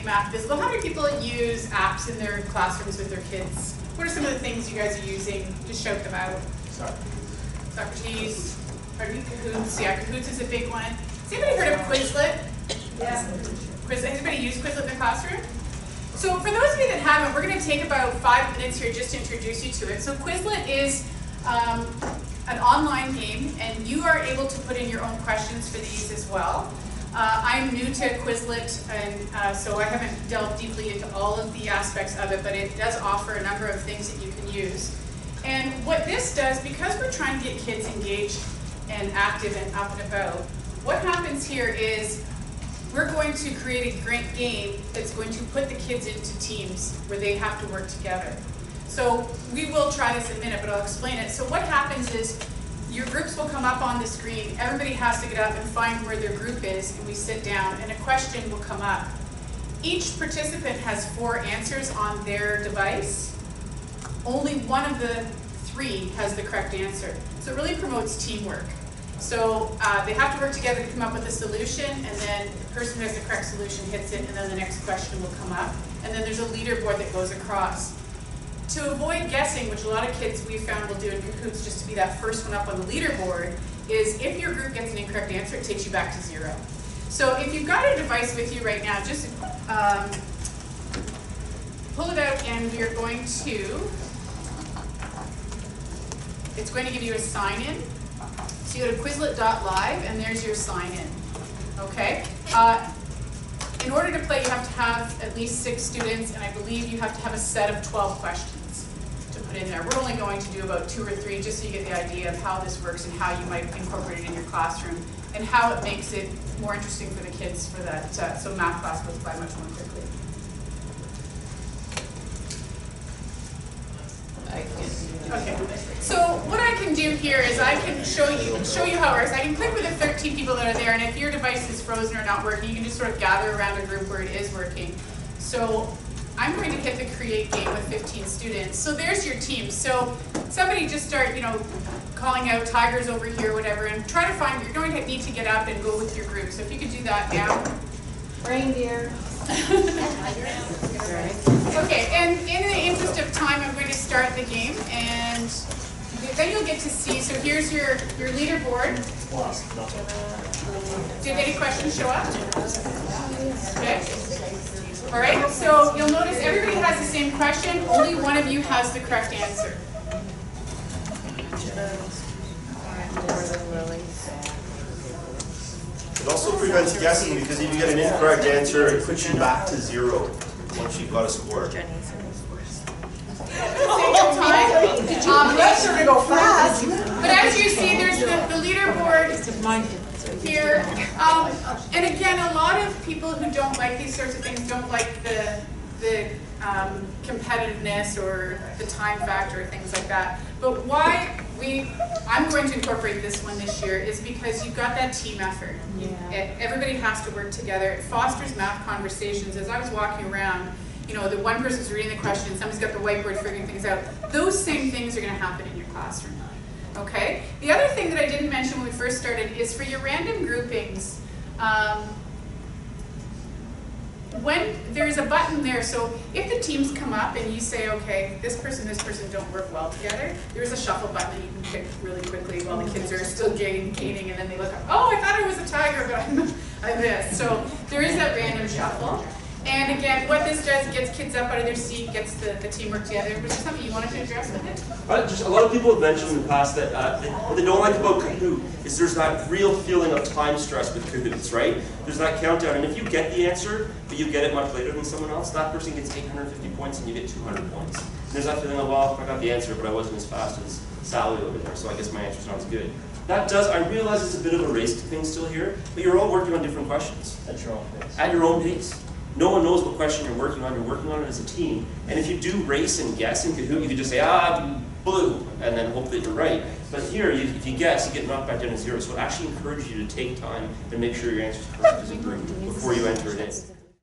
math visible. How many people use apps in their classrooms with their kids? What are some of the things you guys are using? Just shout them out. Socrates. Pardon me, Kahoots. Yeah, Kahoots is a big one. Has anybody heard of Quizlet? Yeah. Has anybody used Quizlet in their classroom? So for those of you that haven't, we're going to take about 5 minutes here just to introduce you to it. So Quizlet is an online game, and you are able to put in your own questions for these as well. I'm new to Quizlet, and so I haven't delved deeply into all of the aspects of it, but it does offer a number of things that you can use. And what this does, because we're trying to get kids engaged and active and up and about, what happens here is we're going to create a great game that's going to put the kids into teams where they have to work together. So we will try this in a minute, but I'll explain it. So what happens is your groups will come up on the screen. Everybody has to get up and find where their group is, and we sit down, and a question will come up. Each participant has 4 answers on their device. Only one of the 3 has the correct answer. So it really promotes teamwork. So they have to work together to come up with a solution, and then the person who has the correct solution hits it, and then the next question will come up. And then there's a leaderboard that goes across. To avoid guessing, which a lot of kids we've found will do in Kahoots just to be that first one up on the leaderboard, is if your group gets an incorrect answer, it takes you back to 0. So if you've got a device with you right now, just pull it out, and you're going to, it's going to give you a sign-in. So you go to Quizlet.live, and there's your sign-in. Okay? In order to play, you have to have at least 6 students, and I believe you have to have a set of 12 questions to put in there. We're only going to do about 2 or 3, just so you get the idea of how this works and how you might incorporate it in your classroom, and how it makes it more interesting for the kids for that, so math class goes by much more quickly. Okay, so what I can do here is I can show you how it works. I can click with the 13 people that are there, and if your device is frozen or not working, you can just sort of gather around a group where it is working. So I'm going to hit the create game with 15 students. So there's your team. So somebody just start, calling out tigers over here, whatever, and try to find, you're going to need to get up and go with your group. So if you could do that now. Reindeer. Okay, and in the interest of time, I'm going to start the game, and then you'll get to see, so here's your leaderboard. Did any questions show up? Okay. All right, so you'll notice everybody has the same question, only one of you has the correct answer. It also prevents guessing, because if you get an incorrect answer, it puts you back to 0 once you've got a score. Let's take time. Pressure to go fast. But as you see, there's the leaderboard here. And again, a lot of people who don't like these sorts of things don't like the competitiveness or the time factor or things like that. But why I'm going to incorporate this one this year is because you've got that team effort. Everybody has to work together. It fosters math conversations. As I was walking around, the one person's reading the question, somebody's got the whiteboard figuring things out. Those same things are going to happen in your classroom. Okay? The other thing that I didn't mention when we first started is for your random groupings, when there's a button there, so if the teams come up and you say, okay, this person don't work well together, there's a shuffle button that you can pick really quickly while the kids are still gaining, and then they look up, oh, I thought it was a tiger, but I missed. So there is that random shuffle. And again, what this does, gets kids up out of their seat, gets the teamwork together. Was there something you wanted to address with it? Just a lot of people have mentioned in the past that what they don't like about Kahoot is there's that real feeling of time stress with Kahoots, right? There's that countdown, and if you get the answer, but you get it much later than someone else, that person gets 850 points and you get 200 points. And there's that feeling of, well, I got the answer, but I wasn't as fast as Sally over there, so I guess my answer's not as good. That does, I realize it's a bit of a race thing still here, but you're all working on different questions. At your own pace. At your own pace. No one knows what question you're working on it as a team. And if you do race and guess in Kahoot, you can just say, blue, and then hope that you're right. But here, if you guess, you get knocked back down to 0. So it actually encourages you to take time and make sure your answer is correct as a group before you enter it in.